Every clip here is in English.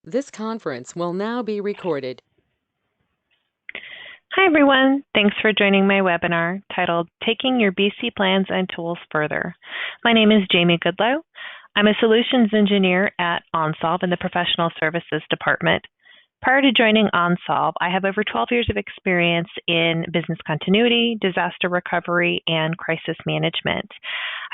This conference will now be recorded. Hi, everyone. Thanks for joining my webinar titled Taking Your BC Plans and Tools Further. My name is Jamie Goodloe. I'm a solutions engineer at OnSolve in the Professional Services Department. Prior to joining OnSolve, I have over 12 years of experience in business continuity, disaster recovery, and crisis management.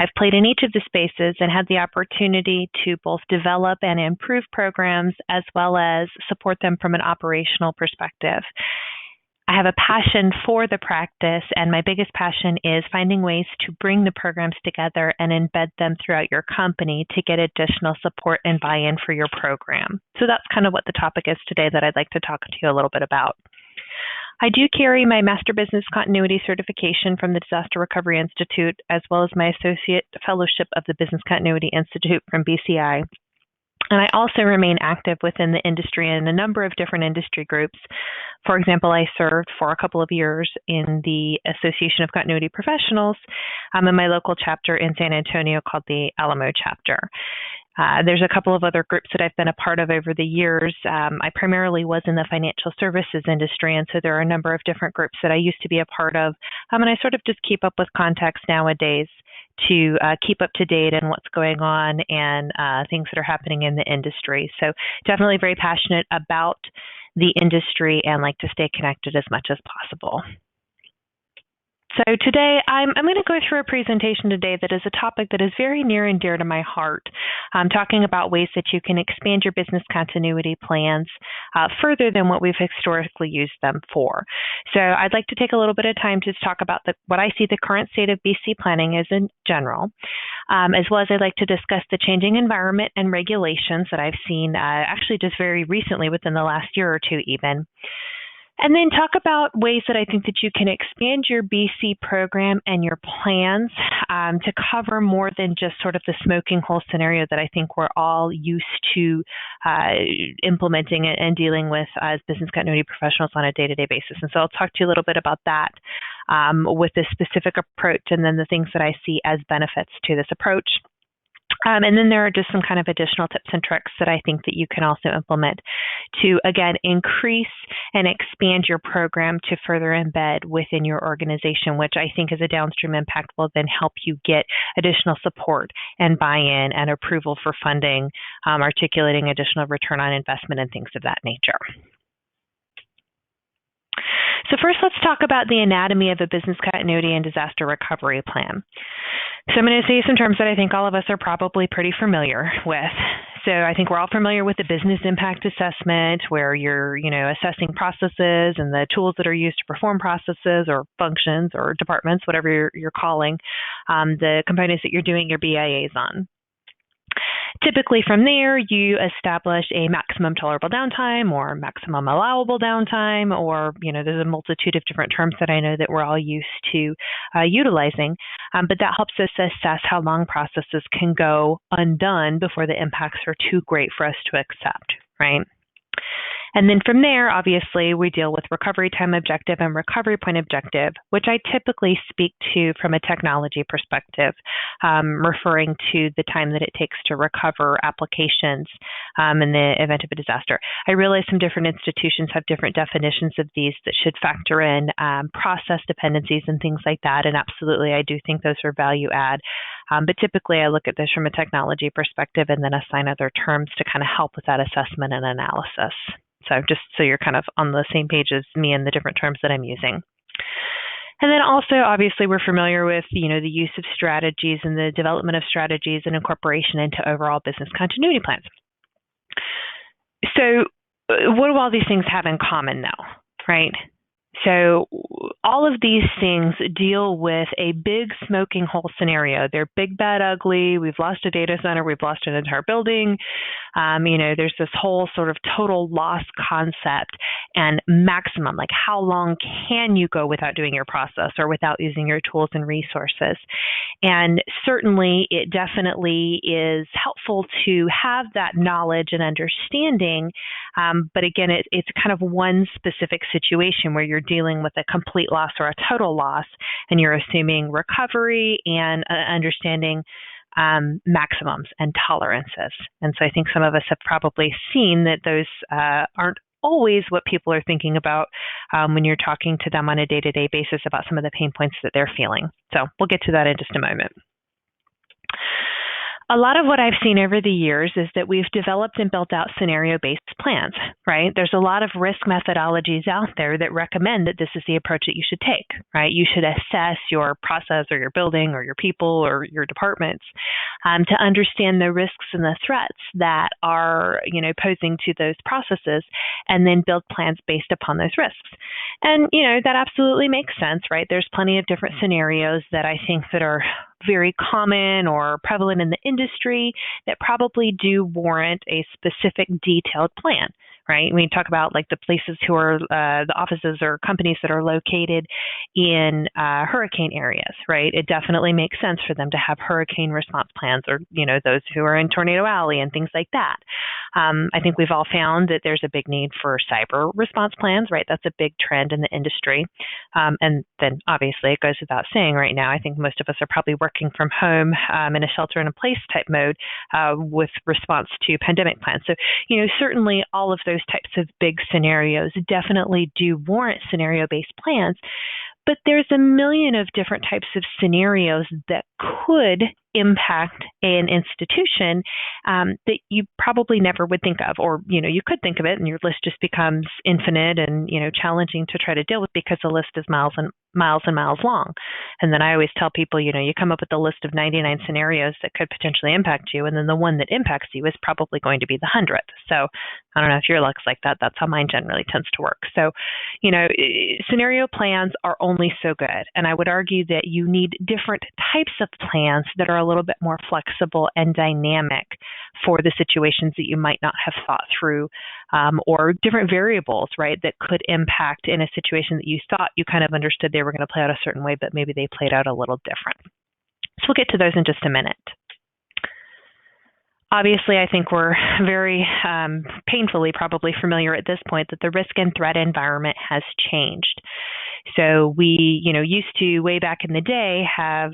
I've played in each of the spaces and had the opportunity to both develop and improve programs as well as support them from an operational perspective. I have a passion for the practice, and my biggest passion is finding ways to bring the programs together and embed them throughout your company to get additional support and buy-in for your program. So that's kind of what the topic is today that I'd like to talk to you a little bit about. I do carry my Master Business Continuity certification from the Disaster Recovery Institute, as well as my Associate Fellowship of the Business Continuity Institute from BCI. And I also remain active within the industry in a number of different industry groups. For example, I served for a couple of years in the Association of Continuity Professionals in my local chapter in San Antonio called the Alamo chapter. There's a couple of other groups that I've been a part of over the years. I primarily was in the financial services industry, and so there are a number of different groups that I used to be a part of. And I sort of just keep up with contacts nowadays to keep up to date on what's going on and things that are happening in the industry. So definitely very passionate about the industry and like to stay connected as much as possible. So today, I'm going to go through a presentation today that is a topic that is very near and dear to my heart. I'm talking about ways that you can expand your business continuity plans further than what we've historically used them for. So I'd like to take a little bit of time to talk about what I see the current state of BC planning is in general, as well as I'd like to discuss the changing environment and regulations that I've seen actually just very recently within the last year or two even. And then talk about ways that I think that you can expand your BC program and your plans to cover more than just sort of the smoking hole scenario that I think we're all used to implementing and dealing with as business continuity professionals on a day-to-day basis. And so I'll talk to you a little bit about that with this specific approach and then the things that I see as benefits to this approach. And then there are just some kind of additional tips and tricks that I think that you can also implement to, again, increase and expand your program to further embed within your organization, which I think is a downstream impact will then help you get additional support and buy-in and approval for funding, articulating additional return on investment and things of that nature. So first, let's talk about the anatomy of a business continuity and disaster recovery plan. So I'm going to say some terms that I think all of us are probably pretty familiar with. So I think we're all familiar with the business impact assessment, where you're, assessing processes and the tools that are used to perform processes or functions or departments, whatever you're calling the components that you're doing your BIAs on. Typically from there, you establish a maximum tolerable downtime or maximum allowable downtime, or, there's a multitude of different terms that I know that we're all used to utilizing. But that helps us assess how long processes can go undone before the impacts are too great for us to accept, right? And then from there, obviously, we deal with recovery time objective and recovery point objective, which I typically speak to from a technology perspective, referring to the time that it takes to recover applications in the event of a disaster. I realize some different institutions have different definitions of these that should factor in process dependencies and things like that. And absolutely, I do think those are value add. But typically, I look at this from a technology perspective and then assign other terms to kind of help with that assessment and analysis. So just so you're kind of on the same page as me and the different terms that I'm using. And then also, obviously, we're familiar with, the use of strategies and the development of strategies and incorporation into overall business continuity plans. So what do all these things have in common, though, right? So all of these things deal with a big smoking hole scenario. They're big, bad, ugly. We've lost a data center. We've lost an entire building. There's this whole sort of total loss concept and maximum, like how long can you go without doing your process or without using your tools and resources? And certainly it definitely is helpful to have that knowledge and understanding. But again, it's kind of one specific situation where you're dealing with a complete loss or a total loss, and you're assuming recovery and understanding maximums and tolerances. And so I think some of us have probably seen that those aren't always what people are thinking about when you're talking to them on a day-to-day basis about some of the pain points that they're feeling. So we'll get to that in just a moment. A lot of what I've seen over the years is that we've developed and built out scenario-based plans, right? There's a lot of risk methodologies out there that recommend that this is the approach that you should take, right? You should assess your process or your building or your people or your departments to understand the risks and the threats that are, posing to those processes, and then build plans based upon those risks. And, that absolutely makes sense, right? There's plenty of different scenarios that I think that are very common or prevalent in the industry that probably do warrant a specific detailed plan, right? We talk about like the places who are the offices or companies that are located in hurricane areas, right? It definitely makes sense for them to have hurricane response plans, or, those who are in Tornado Alley and things like that. I think we've all found that there's a big need for cyber response plans, right? That's a big trend in the industry. And then obviously it goes without saying right now, I think most of us are probably working from home in a shelter-in-place type mode with response to pandemic plans. So, certainly all of those types of big scenarios definitely do warrant scenario-based plans. But there's a million of different types of scenarios that could impact an institution that you probably never would think of, or, you could think of it and your list just becomes infinite and, challenging to try to deal with because the list is miles and miles long. And then I always tell people, you come up with a list of 99 scenarios that could potentially impact you, and then the one that impacts you is probably going to be the 100th. So I don't know if your luck's like that. That's how mine generally tends to work. So, scenario plans are only so good. And I would argue that you need different types of plans that are a little bit more flexible and dynamic for the situations that you might not have thought through, or different variables, right, that could impact in a situation that you thought you kind of understood they were going to play out a certain way, but maybe they played out a little different. So we'll get to those in just a minute. Obviously, I think we're very painfully probably familiar at this point that the risk and threat environment has changed. So we, used to, way back in the day, have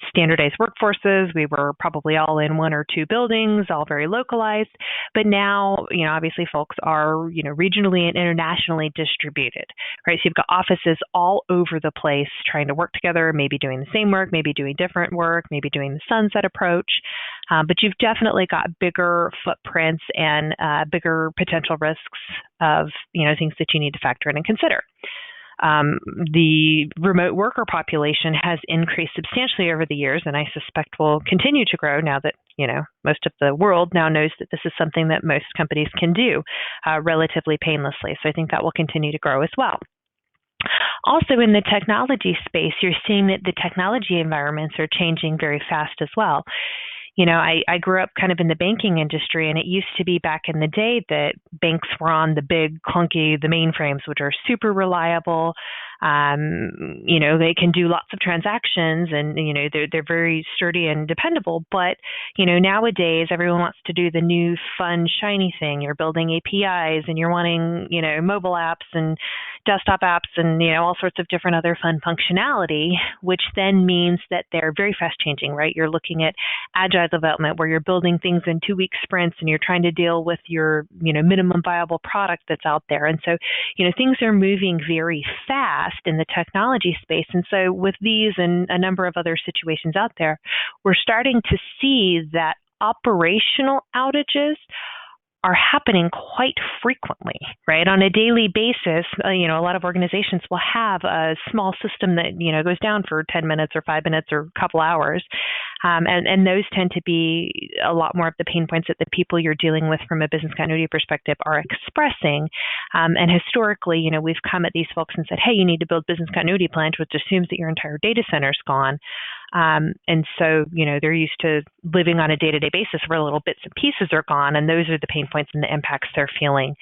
standardized workforces. We were probably all in one or two buildings, all very localized. But now, obviously folks are, regionally and internationally distributed, right? So you've got offices all over the place trying to work together, maybe doing the same work, maybe doing different work, maybe doing the sunset approach. But you've definitely got bigger footprints and bigger potential risks of, things that you need to factor in and consider. The remote worker population has increased substantially over the years, and I suspect will continue to grow now that, most of the world now knows that this is something that most companies can do relatively painlessly. So I think that will continue to grow as well. Also, in the technology space, you're seeing that the technology environments are changing very fast as well. I grew up kind of in the banking industry, and it used to be back in the day that banks were on the big, clunky, the mainframes, which are super reliable. They can do lots of transactions, and, they're very sturdy and dependable. But, nowadays everyone wants to do the new, fun, shiny thing. You're building APIs, and you're wanting, mobile apps and desktop apps and, all sorts of different other fun functionality, which then means that they're very fast changing, right? You're looking at agile development where you're building things in 2-week sprints and you're trying to deal with your, minimum viable product that's out there. And so, things are moving very fast in the technology space. And so with these and a number of other situations out there, we're starting to see that operational outages are happening quite frequently, right? On a daily basis, a lot of organizations will have a small system that, goes down for 10 minutes or 5 minutes or a couple hours. And those tend to be a lot more of the pain points that the people you're dealing with from a business continuity perspective are expressing. And historically, we've come at these folks and said, hey, you need to build business continuity plans, which assumes that your entire data center is gone. And so, they're used to living on a day-to-day basis where little bits and pieces are gone, and those are the pain points and the impacts they're feeling.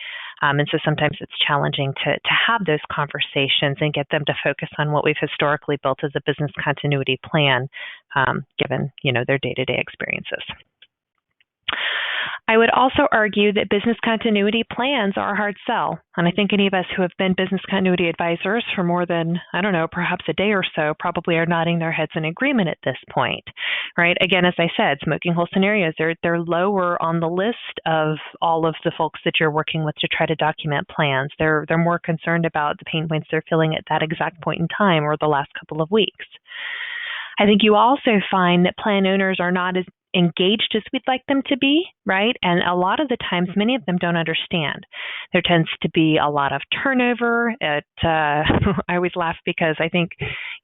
And so sometimes it's challenging to have those conversations and get them to focus on what we've historically built as a business continuity plan, given, their day-to-day experiences. I would also argue that business continuity plans are a hard sell. And I think any of us who have been business continuity advisors for more than, I don't know, perhaps a day or so probably are nodding their heads in agreement at this point, right? Again, as I said, smoking hole scenarios, they're lower on the list of all of the folks that you're working with to try to document plans. They're more concerned about the pain points they're feeling at that exact point in time or the last couple of weeks. I think you also find that plan owners are not as engaged as we'd like them to be, right? And a lot of the times, many of them don't understand. There tends to be a lot of turnover. I always laugh because I think,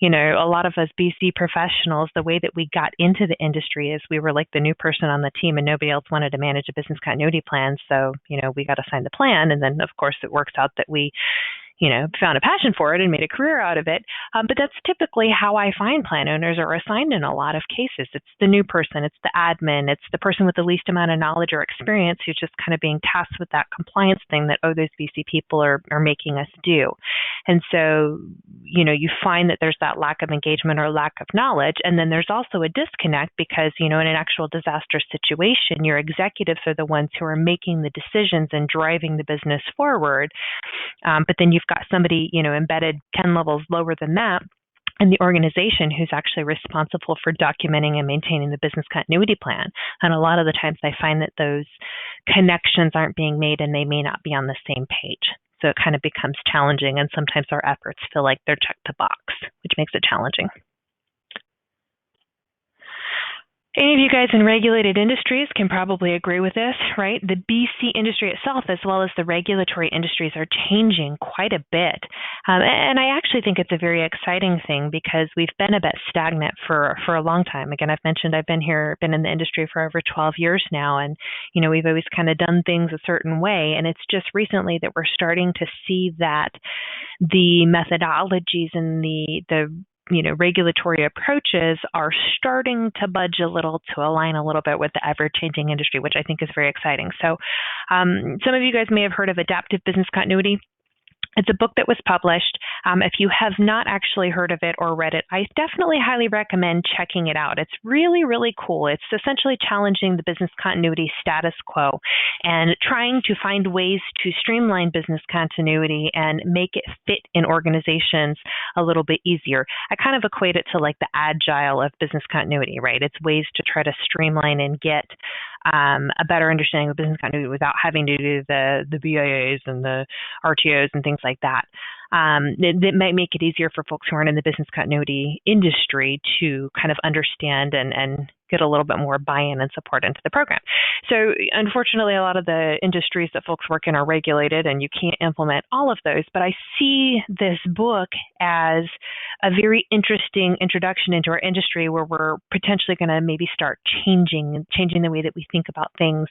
a lot of us BC professionals, the way that we got into the industry is we were like the new person on the team and nobody else wanted to manage a business continuity plan. So, we got assigned the plan. And then, of course, it works out that we found a passion for it and made a career out of it. But that's typically how I find plan owners are assigned in a lot of cases. It's the new person, it's the admin, it's the person with the least amount of knowledge or experience who's just kind of being tasked with that compliance thing that, those BC people are making us do. And so, you find that there's that lack of engagement or lack of knowledge. And then there's also a disconnect because, in an actual disaster situation, your executives are the ones who are making the decisions and driving the business forward. But then you've got somebody, embedded 10 levels lower than that in the organization who's actually responsible for documenting and maintaining the business continuity plan. And a lot of the times I find that those connections aren't being made and they may not be on the same page. So it kind of becomes challenging, and sometimes our efforts feel like they're checked the box, which makes it challenging. Any of you guys in regulated industries can probably agree with this, right? The BC industry itself, as well as the regulatory industries, are changing quite a bit. And I actually think it's a very exciting thing because we've been a bit stagnant for a long time. Again, I've mentioned I've been in the industry for over 12 years now, and we've always kind of done things a certain way. And it's just recently that we're starting to see that the methodologies and the regulatory approaches are starting to budge a little to align a little bit with the ever-changing industry, which I think is very exciting. So some of you guys may have heard of adaptive business continuity. It's a book that was published. If you have not actually heard of it or read it, I definitely highly recommend checking it out. It's really, really cool. It's essentially challenging the business continuity status quo and trying to find ways to streamline business continuity and make it fit in organizations a little bit easier. I kind of equate it to like the agile of business continuity, right? It's ways to try to streamline and get a better understanding of business continuity without having to do the BIAs and the RTOs and things like that. It might make it easier for folks who aren't in the business continuity industry to kind of understand and get a little bit more buy-in and support into the program. So unfortunately, a lot of the industries that folks work in are regulated and you can't implement all of those, but I see this book as a very interesting introduction into our industry where we're potentially going to maybe start changing the way that we think about things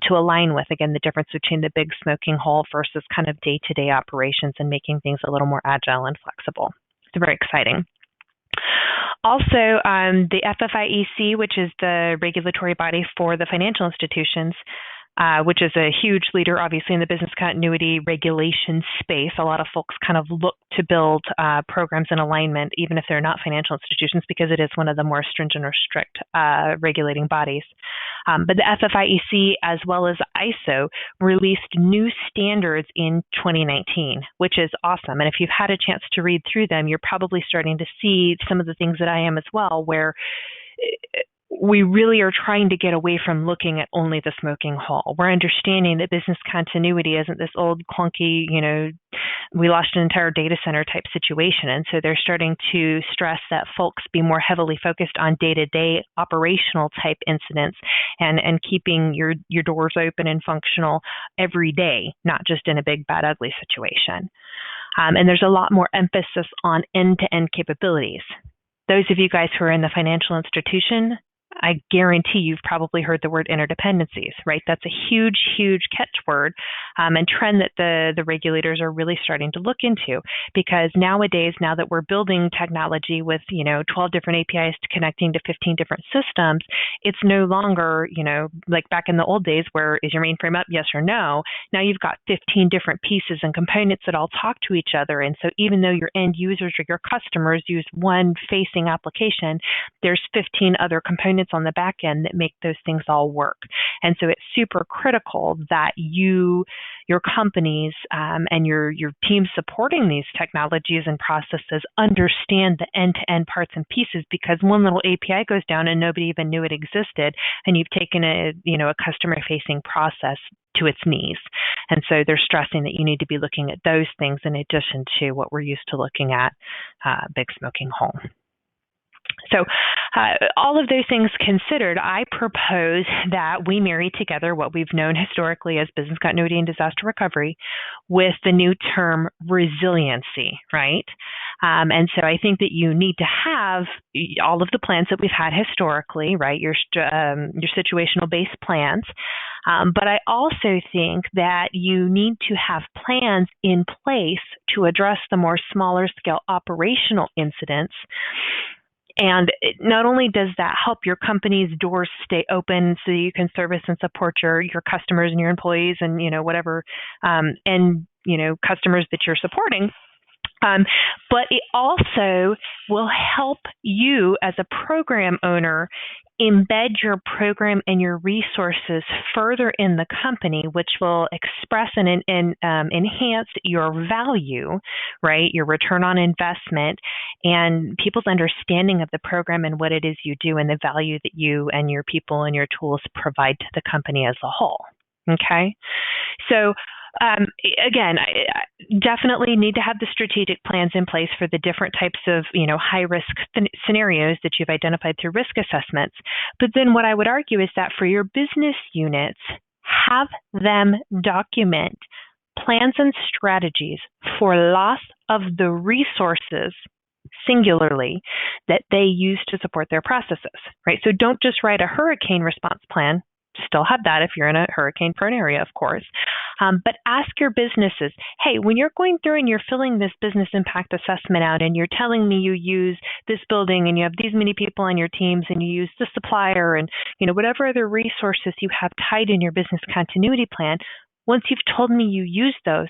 to align with, again, the difference between the big smoking hole versus kind of day-to-day operations and making things a little more agile and flexible. It's very exciting. Also, the FFIEC, which is the regulatory body for the financial institutions, which is a huge leader, obviously, in the business continuity regulation space. A lot of folks kind of look to build programs in alignment, even if they're not financial institutions, because it is one of the more stringent or strict regulating bodies. But the FFIEC, as well as ISO, released new standards in 2019, which is awesome. And if you've had a chance to read through them, you're probably starting to see some of the things that I am as well, where we really are trying to get away from looking at only the smoking hole. We're understanding that business continuity isn't this old clunky, we lost an entire data center type situation. And so they're starting to stress that folks be more heavily focused on day-to-day operational type incidents and keeping your doors open and functional every day, not just in a big, bad, ugly situation. And there's a lot more emphasis on end-to-end capabilities. Those of you guys who are in the financial institution, I guarantee you've probably heard the word interdependencies, right? That's a huge, huge catchword and trend that the regulators are really starting to look into, because nowadays, now that we're building technology with, 12 different APIs connecting to 15 different systems, it's no longer, like back in the old days where is your mainframe up, yes or no? Now you've got 15 different pieces and components that all talk to each other. And so even though your end users or your customers use one facing application, there's 15 other components components on the back end that make those things all work. And so it's super critical that your companies and your teams supporting these technologies and processes understand the end-to-end parts and pieces, because one little API goes down and nobody even knew it existed, and you've taken a customer-facing process to its knees. And so they're stressing that you need to be looking at those things in addition to what we're used to looking at, big smoking hole. So all of those things considered, I propose that we marry together what we've known historically as business continuity and disaster recovery with the new term resiliency, right? And so I think that you need to have all of the plans that we've had historically, right? Your situational based plans. But I also think that you need to have plans in place to address the more smaller scale operational incidents. And not only does that help your company's doors stay open so you can service and support your customers and your employees and, whatever, customers that you're supporting, but it also will help you as a program owner embed your program and your resources further in the company, which will express and enhance your value, right? Your return on investment and people's understanding of the program and what it is you do and the value that you and your people and your tools provide to the company as a whole. Okay? So again, I definitely need to have the strategic plans in place for the different types of, high risk scenarios that you've identified through risk assessments. But then what I would argue is that for your business units, have them document plans and strategies for loss of the resources singularly that they use to support their processes, right? So don't just write a hurricane response plan. Still have that if you're in a hurricane-prone area, of course. But ask your businesses, hey, when you're going through and you're filling this business impact assessment out and you're telling me you use this building and you have these many people on your teams and you use this supplier and, whatever other resources you have tied in your business continuity plan, once you've told me you use those,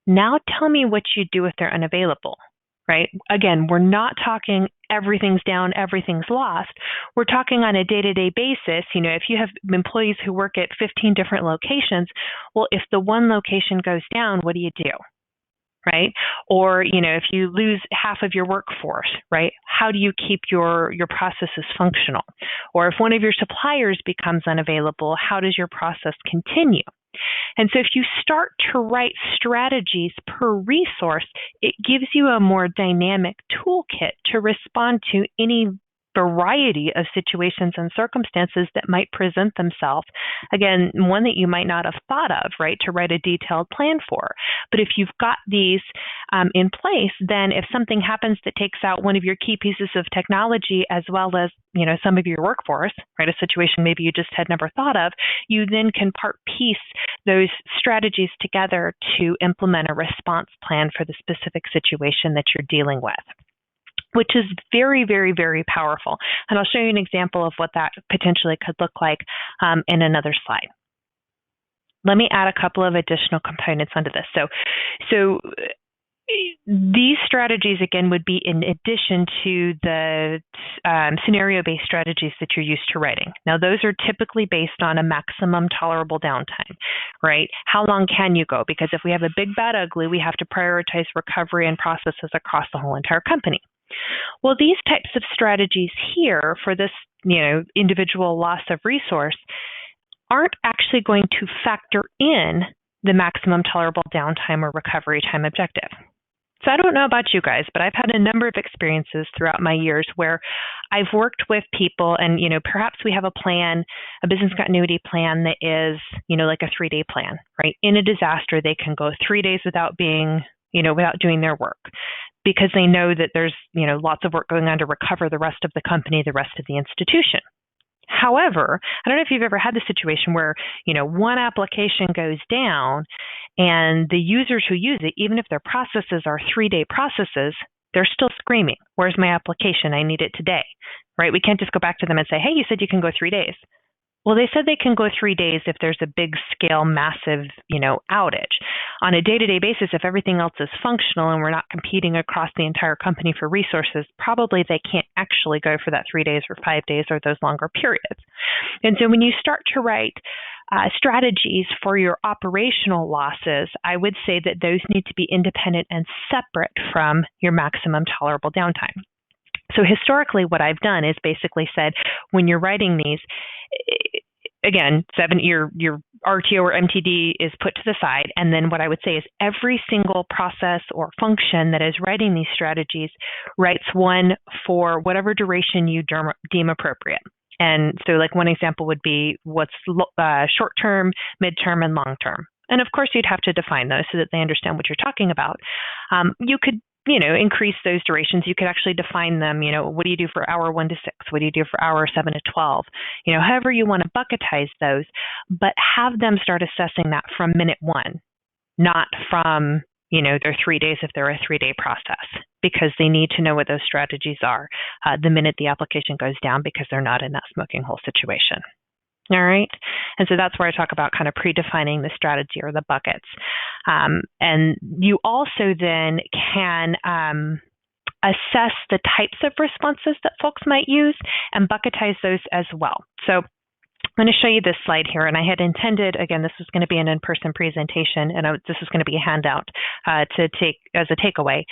now tell me what you do if they're unavailable. Right? Again, we're not talking everything's down, everything's lost. We're talking on a day-to-day basis. If you have employees who work at 15 different locations, well, if the one location goes down, what do you do? Right? Or, if you lose half of your workforce, right? How do you keep your processes functional? Or if one of your suppliers becomes unavailable, how does your process continue? And so if you start to write strategies per resource, it gives you a more dynamic toolkit to respond to any variety of situations and circumstances that might present themselves. Again, one that you might not have thought of, right, to write a detailed plan for. But if you've got these in place, then if something happens that takes out one of your key pieces of technology as well as, some of your workforce, right, a situation maybe you just had never thought of, you then can piece those strategies together to implement a response plan for the specific situation that you're dealing with, which is very, very, very powerful. And I'll show you an example of what that potentially could look like in another slide. Let me add a couple of additional components onto this. So these strategies, again, would be in addition to the scenario-based strategies that you're used to writing. Now, those are typically based on a maximum tolerable downtime, right? How long can you go? Because if we have a big, bad, ugly, we have to prioritize recovery and processes across the whole entire company. Well, these types of strategies here for this, individual loss of resource aren't actually going to factor in the maximum tolerable downtime or recovery time objective. So I don't know about you guys, but I've had a number of experiences throughout my years where I've worked with people and, perhaps we have a plan, a business continuity plan that is, like a 3-day plan, right? In a disaster, they can go 3 days without being, without doing their work because they know that there's, lots of work going on to recover the rest of the company, the rest of the institution. However, I don't know if you've ever had the situation where, one application goes down and the users who use it, even if their processes are 3-day processes, they're still screaming, where's my application? I need it today, right? We can't just go back to them and say, hey, you said you can go 3 days. Well, they said they can go 3 days if there's a big scale, massive, outage. On a day-to-day basis, if everything else is functional and we're not competing across the entire company for resources, probably they can't actually go for that 3 days or 5 days or those longer periods. And so when you start to write strategies for your operational losses, I would say that those need to be independent and separate from your maximum tolerable downtime. So historically, what I've done is basically said, when you're writing these, again, your RTO or MTD is put to the side. And then what I would say is every single process or function that is writing these strategies writes one for whatever duration you deem appropriate. And so like one example would be what's short-term, mid-term, and long-term. And of course, you'd have to define those so that they understand what you're talking about. You could increase those durations. You could actually define them, what do you do for hour 1 to 6? What do you do for hour 7 to 12? However you want to bucketize those, but have them start assessing that from minute 1, not from, their 3 days if they're a 3-day process, because they need to know what those strategies are the minute the application goes down because they're not in that smoking hole situation. All right. And so that's where I talk about kind of predefining the strategy or the buckets. And you also then can assess the types of responses that folks might use and bucketize those as well. So I'm going to show you this slide here, and I had intended, again, this was going to be an in-person presentation, and this is going to be a handout to take as a takeaway.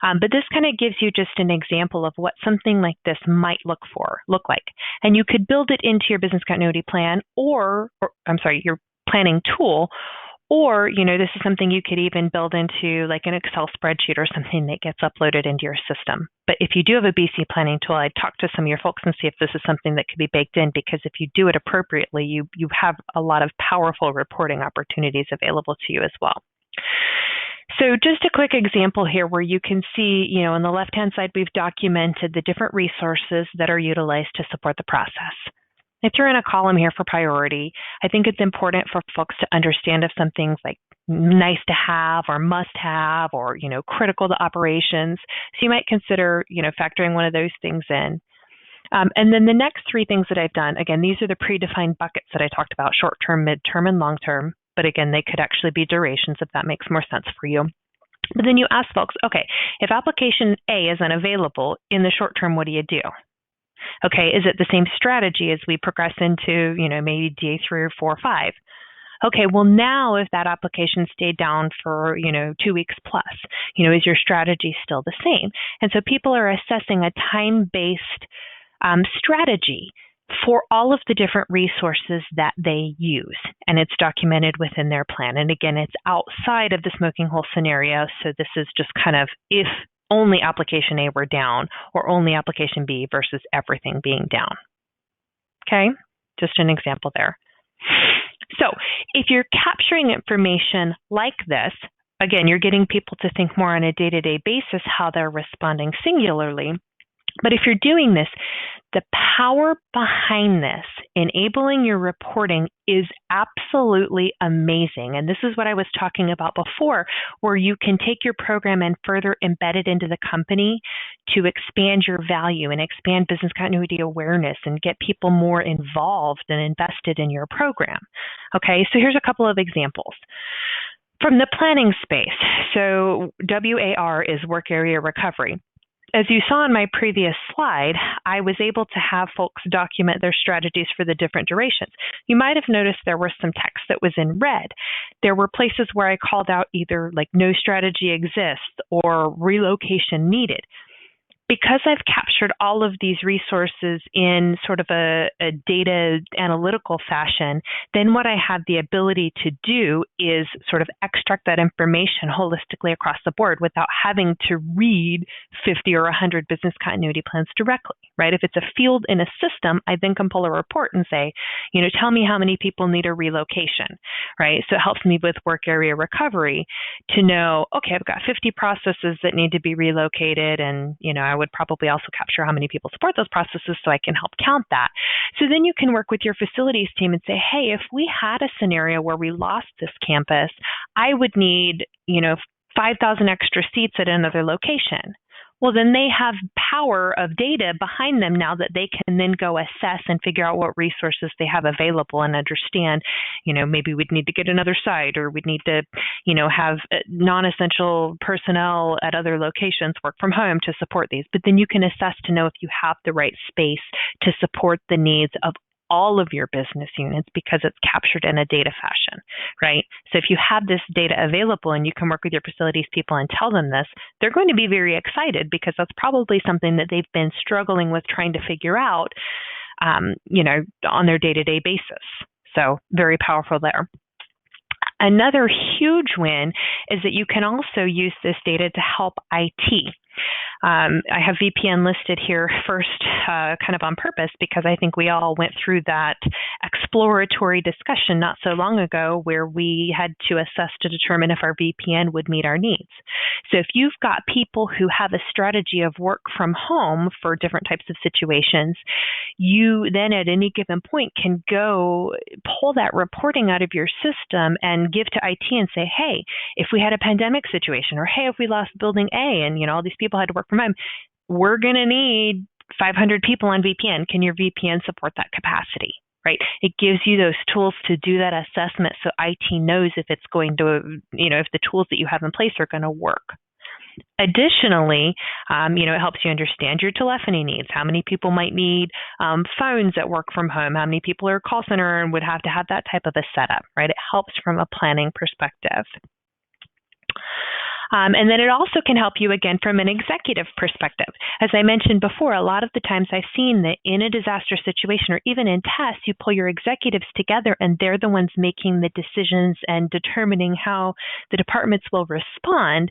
But this kind of gives you just an example of what something like this might look like. And you could build it into your business continuity plan or your planning tool, or, this is something you could even build into like an Excel spreadsheet or something that gets uploaded into your system. But if you do have a BC planning tool, I'd talk to some of your folks and see if this is something that could be baked in, because if you do it appropriately, you have a lot of powerful reporting opportunities available to you as well. So just a quick example here where you can see, on the left-hand side, we've documented the different resources that are utilized to support the process. I threw in a column here for priority. I think it's important for folks to understand if something's like nice to have or must have or, critical to operations. So you might consider, factoring one of those things in. And then the next 3 things that I've done, again, these are the predefined buckets that I talked about, short-term, mid-term, and long-term. But again, they could actually be durations if that makes more sense for you. But then you ask folks, okay, if application A is unavailable in the short term, what do you do? Okay, is it the same strategy as we progress into, maybe day 3 or 4 or 5? Okay, well now if that application stayed down for, 2 weeks plus, is your strategy still the same? And so people are assessing a time-based strategy for all of the different resources that they use, and it's documented within their plan. And again, it's outside of the smoking hole scenario, so this is just kind of if only application A were down or only application B versus everything being down. Okay, just an example there. So if you're capturing information like this, again, you're getting people to think more on a day-to-day basis how they're responding singularly. But if you're doing this, the power behind this, enabling your reporting, is absolutely amazing. And this is what I was talking about before, where you can take your program and further embed it into the company to expand your value and expand business continuity awareness and get people more involved and invested in your program. Okay, so here's a couple of examples. From the planning space, so WAR is work area recovery. As you saw in my previous slide, I was able to have folks document their strategies for the different durations. You might have noticed there was some text that was in red. There were places where I called out either like no strategy exists or relocation needed. Because I've captured all of these resources in sort of a data analytical fashion, then what I have the ability to do is sort of extract that information holistically across the board without having to read 50 or 100 business continuity plans directly, right? If it's a field in a system, I then can pull a report and say, tell me how many people need a relocation, right? So it helps me with work area recovery to know, okay, I've got 50 processes that need to be relocated, and, I would probably also capture how many people support those processes so I can help count that. So then you can work with your facilities team and say, hey, if we had a scenario where we lost this campus, I would need, 5,000 extra seats at another location. Well, then they have power of data behind them now that they can then go assess and figure out what resources they have available and understand, maybe we'd need to get another site, or we'd need to, have non-essential personnel at other locations work from home to support these. But then you can assess to know if you have the right space to support the needs of all of your business units because it's captured in a data fashion, right? So if you have this data available and you can work with your facilities people and tell them this, they're going to be very excited because that's probably something that they've been struggling with trying to figure out, on their day-to-day basis. So very powerful there. Another huge win is that you can also use this data to help IT. I have VPN listed here first kind of on purpose because I think we all went through that exploratory discussion not so long ago where we had to assess to determine if our VPN would meet our needs. So if you've got people who have a strategy of work from home for different types of situations, you then at any given point can go pull that reporting out of your system and give to IT and say, hey, if we had a pandemic situation, or hey, if we lost building A and all these people had to work from home, we're going to need 500 people on VPN. Can your VPN support that capacity? Right? It gives you those tools to do that assessment so IT knows if it's going to, if the tools that you have in place are going to work. Additionally, it helps you understand your telephony needs. How many people might need phones that work from home? How many people are call center and would have to have that type of a setup, right? It helps from a planning perspective. And then it also can help you, again, from an executive perspective. As I mentioned before, a lot of the times I've seen that in a disaster situation or even in tests, you pull your executives together and they're the ones making the decisions and determining how the departments will respond.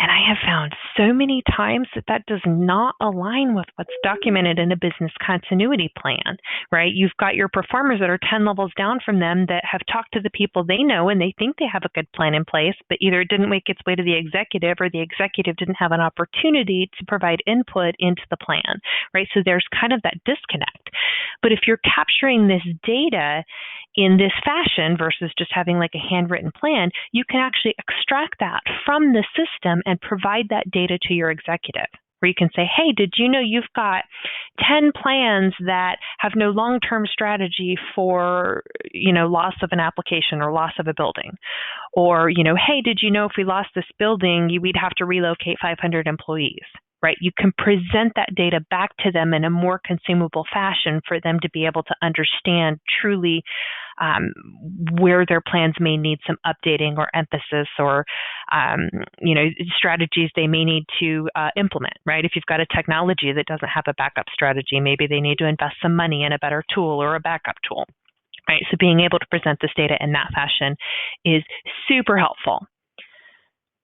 And I have found so many times that does not align with what's documented in a business continuity plan, right? You've got your performers that are 10 levels down from them that have talked to the people they know and they think they have a good plan in place, but either it didn't make its way to the executive or the executive didn't have an opportunity to provide input into the plan, right? So there's kind of that disconnect. But if you're capturing this data in this fashion versus just having like a handwritten plan, you can actually extract that from the system and provide that data to your executive, where you can say, hey, did you know you've got 10 plans that have no long-term strategy for, loss of an application or loss of a building? Or, hey, did you know if we lost this building, we'd have to relocate 500 employees? Right? You can present that data back to them in a more consumable fashion for them to be able to understand truly where their plans may need some updating or emphasis or, strategies they may need to implement, right? If you've got a technology that doesn't have a backup strategy, maybe they need to invest some money in a better tool or a backup tool, right? So being able to present this data in that fashion is super helpful.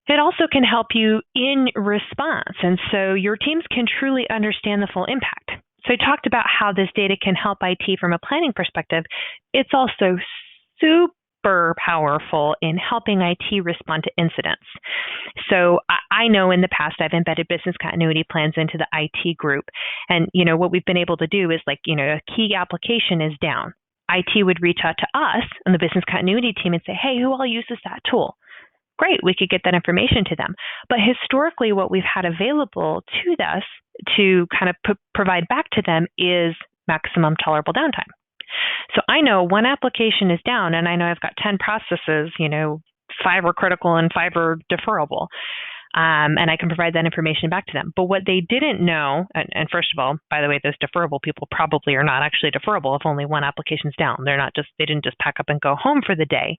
It also can help you in response, and so your teams can truly understand the full impact. So I talked about how this data can help IT from a planning perspective. It's also super powerful in helping IT respond to incidents. So I know in the past I've embedded business continuity plans into the IT group, and what we've been able to do is a key application is down. IT would reach out to us and the business continuity team and say, hey, who all uses that tool? Great, we could get that information to them. But historically, what we've had available to us to kind of provide back to them is maximum tolerable downtime. So I know one application is down, and I know I've got 10 processes, 5 are critical and 5 are deferrable. And I can provide that information back to them. But what they didn't know, and first of all, by the way, those deferrable people probably are not actually deferrable if only one application's down. They didn't just pack up and go home for the day.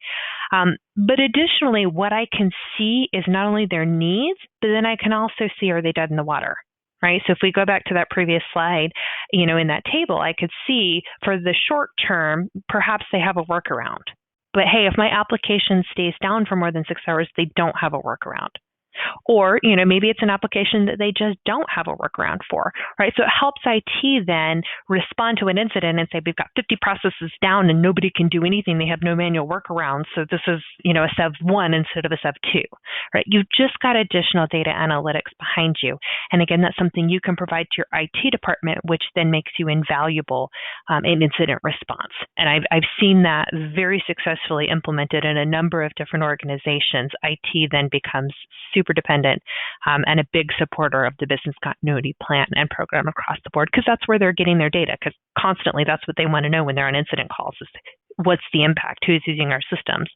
But additionally, what I can see is not only their needs, but then I can also see, are they dead in the water? Right? So if we go back to that previous slide, in that table, I could see for the short term, perhaps they have a workaround. But hey, if my application stays down for more than 6 hours, they don't have a workaround. Or, maybe it's an application that they just don't have a workaround for, right? So it helps IT then respond to an incident and say, we've got 50 processes down and nobody can do anything. They have no manual workaround. So this is, a SEV 1 instead of a SEV 2, right? You've just got additional data analytics behind you. And again, that's something you can provide to your IT department, which then makes you invaluable in incident response. And I've seen that very successfully implemented in a number of different organizations. IT then becomes super super dependent and a big supporter of the business continuity plan and program across the board, because that's where they're getting their data, because constantly that's what they want to know when they're on incident calls is what's the impact, who's using our systems.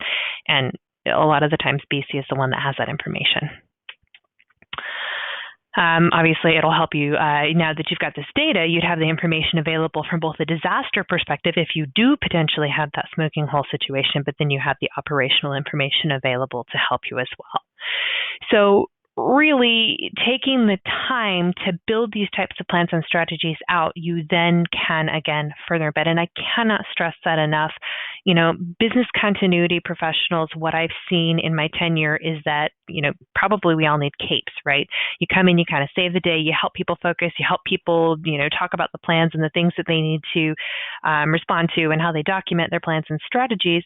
And a lot of the times BC is the one that has that information. Obviously, it'll help you now that you've got this data, you'd have the information available from both a disaster perspective if you do potentially have that smoking hole situation, but then you have the operational information available to help you as well. So really taking the time to build these types of plans and strategies out, you then can, again, further embed. And I cannot stress that enough. You know, business continuity professionals, what I've seen in my tenure is that, you know, probably we all need capes, right? You come in, you kind of save the day, you help people focus, you help people, you know, talk about the plans and the things that they need to respond to and how they document their plans and strategies.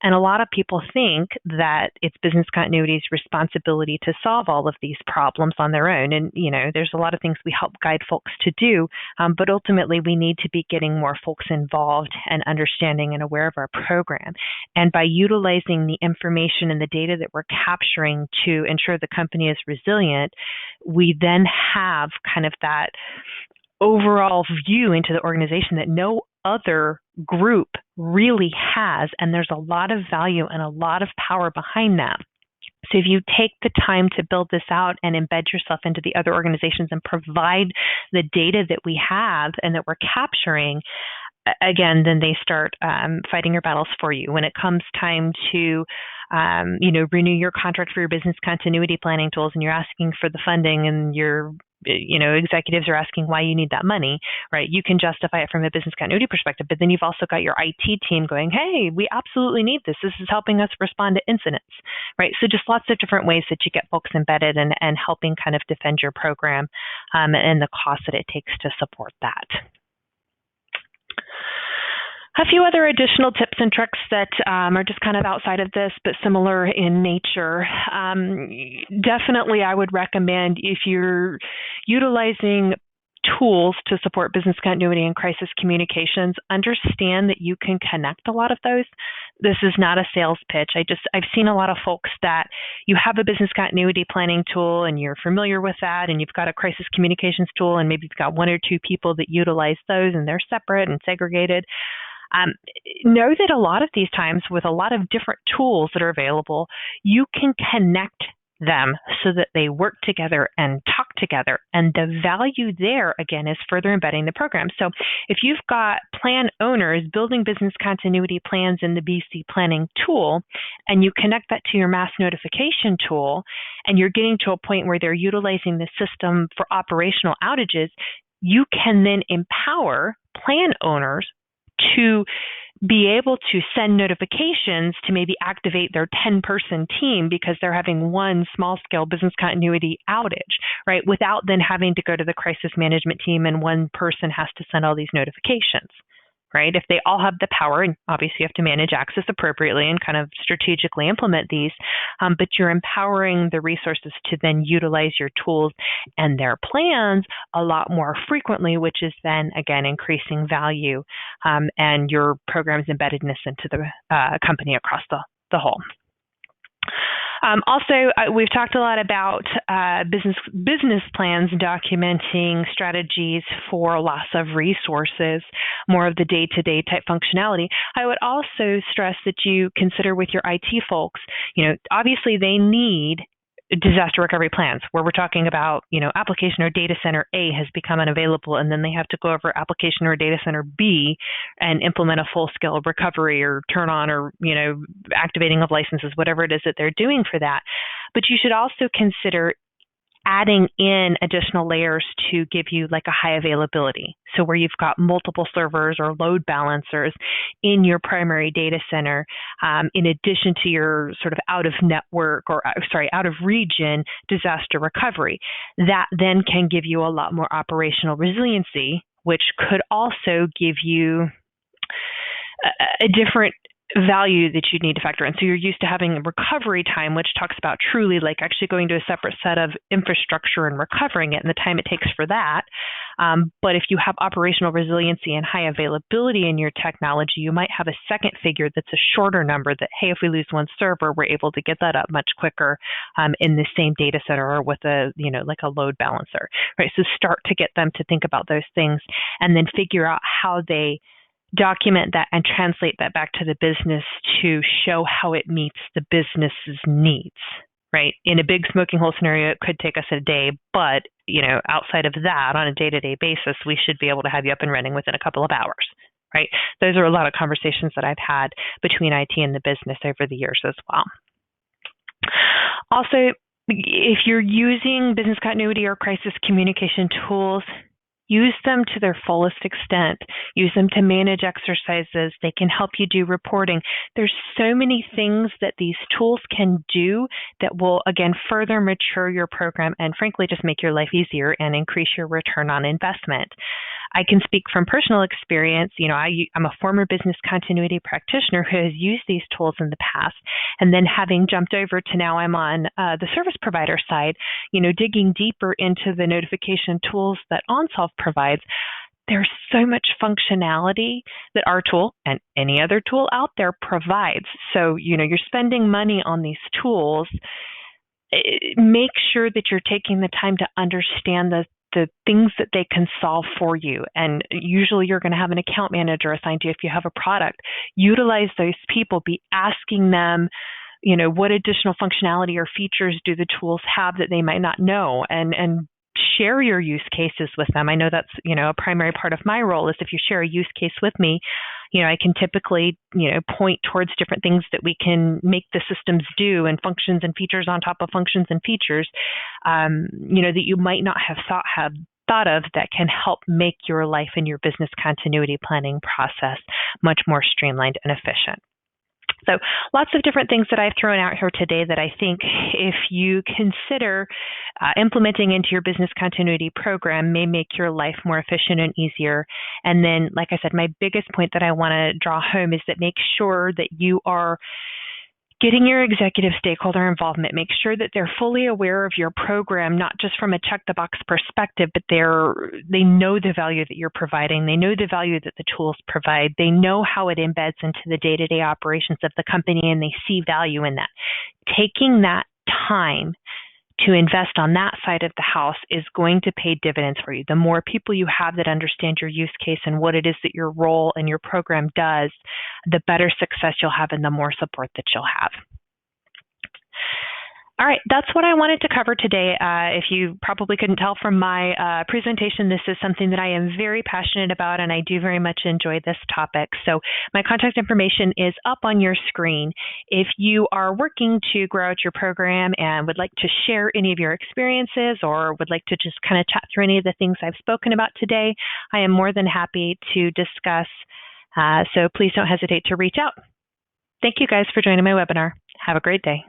And a lot of people think that it's business continuity's responsibility to solve all of these problems on their own. And, you know, there's a lot of things we help guide folks to do, but ultimately we need to be getting more folks involved and understanding and aware of our program. And by utilizing the information and the data that we're capturing to ensure the company is resilient, we then have kind of that overall view into the organization that no other group really has. And there's a lot of value and a lot of power behind that. So if you take the time to build this out and embed yourself into the other organizations and provide the data that we have and that we're capturing, again, then they start fighting your battles for you. When it comes time to, renew your contract for your business continuity planning tools, and you're asking for the funding, and your, executives are asking why you need that money, right? You can justify it from a business continuity perspective, but then you've also got your IT team going, hey, we absolutely need this. This is helping us respond to incidents, right? So just lots of different ways that you get folks embedded and helping kind of defend your program and the cost that it takes to support that. A few other additional tips and tricks that are just kind of outside of this, but similar in nature. Definitely, I would recommend, if you're utilizing tools to support business continuity and crisis communications, understand that you can connect a lot of those. This is not a sales pitch. I've seen a lot of folks that you have a business continuity planning tool and you're familiar with that, and you've got a crisis communications tool, and maybe you've got one or two people that utilize those, and they're separate and segregated. Know that a lot of these times, with a lot of different tools that are available, you can connect them so that they work together and talk together. And the value there, again, is further embedding the program. So if you've got plan owners building business continuity plans in the BC planning tool, and you connect that to your mass notification tool, and you're getting to a point where they're utilizing the system for operational outages, you can then empower plan owners to be able to send notifications to maybe activate their 10-person team because they're having one small-scale business continuity outage, right? Without then having to go to the crisis management team and one person has to send all these notifications, right? If they all have the power, and obviously you have to manage access appropriately and kind of strategically implement these, but you're empowering the resources to then utilize your tools and their plans a lot more frequently, which is then, again, increasing value and your program's embeddedness into the company across the whole. Also, we've talked a lot about business plans documenting strategies for loss of resources, more of the day-to-day type functionality. I would also stress that you consider with your IT folks, obviously they need disaster recovery plans, where we're talking about, application or data center A has become unavailable, and then they have to go over application or data center B and implement a full-scale recovery or turn on or, activating of licenses, whatever it is that they're doing for that. But you should also consider adding in additional layers to give you like a high availability. So where you've got multiple servers or load balancers in your primary data center, in addition to your sort of out of region disaster recovery. That then can give you a lot more operational resiliency, which could also give you a different value that you need to factor in. So you're used to having recovery time, which talks about truly like actually going to a separate set of infrastructure and recovering it and the time it takes for that. But if you have operational resiliency and high availability in your technology, you might have a second figure that's a shorter number that, hey, if we lose one server, we're able to get that up much quicker in the same data center or with like a load balancer, right? So start to get them to think about those things and then figure out how they document that and translate that back to the business to show how it meets the business's needs, right? In a big smoking hole scenario, it could take us a day, but outside of that, on a day-to-day basis, we should be able to have you up and running within a couple of hours, right? Those are a lot of conversations that I've had between IT and the business over the years as well. Also, if you're using business continuity or crisis communication tools, use them to their fullest extent. Use them to manage exercises. They can help you do reporting. There's so many things that these tools can do that will, again, further mature your program and, frankly, just make your life easier and increase your return on investment. I can speak from personal experience. I'm a former business continuity practitioner who has used these tools in the past. And then having jumped over to now I'm on the service provider side, digging deeper into the notification tools that OnSolve provides. There's so much functionality that our tool and any other tool out there provides. So, you're spending money on these tools. Make sure that you're taking the time to understand the things that they can solve for you. And usually you're going to have an account manager assigned to you if you have a product. Utilize those people. Be asking them, what additional functionality or features do the tools have that they might not know? And share your use cases with them. I know that's, a primary part of my role is if you share a use case with me, I can typically, point towards different things that we can make the systems do and functions and features on top of functions and features, that you might not have thought of that can help make your life and your business continuity planning process much more streamlined and efficient. So lots of different things that I've thrown out here today that I think if you consider implementing into your business continuity program may make your life more efficient and easier. And then, like I said, my biggest point that I want to draw home is that make sure that you are getting your executive stakeholder involvement. Make sure that they're fully aware of your program, not just from a check-the-box perspective, but they know the value that you're providing. They know the value that the tools provide. They know how it embeds into the day-to-day operations of the company, and they see value in that. Taking that time to invest on that side of the house is going to pay dividends for you. The more people you have that understand your use case and what it is that your role and your program does, the better success you'll have and the more support that you'll have. All right, that's what I wanted to cover today. If you probably couldn't tell from my presentation, this is something that I am very passionate about, and I do very much enjoy this topic. So my contact information is up on your screen. If you are working to grow out your program and would like to share any of your experiences or would like to just kind of chat through any of the things I've spoken about today, I am more than happy to discuss. So please don't hesitate to reach out. Thank you guys for joining my webinar. Have a great day.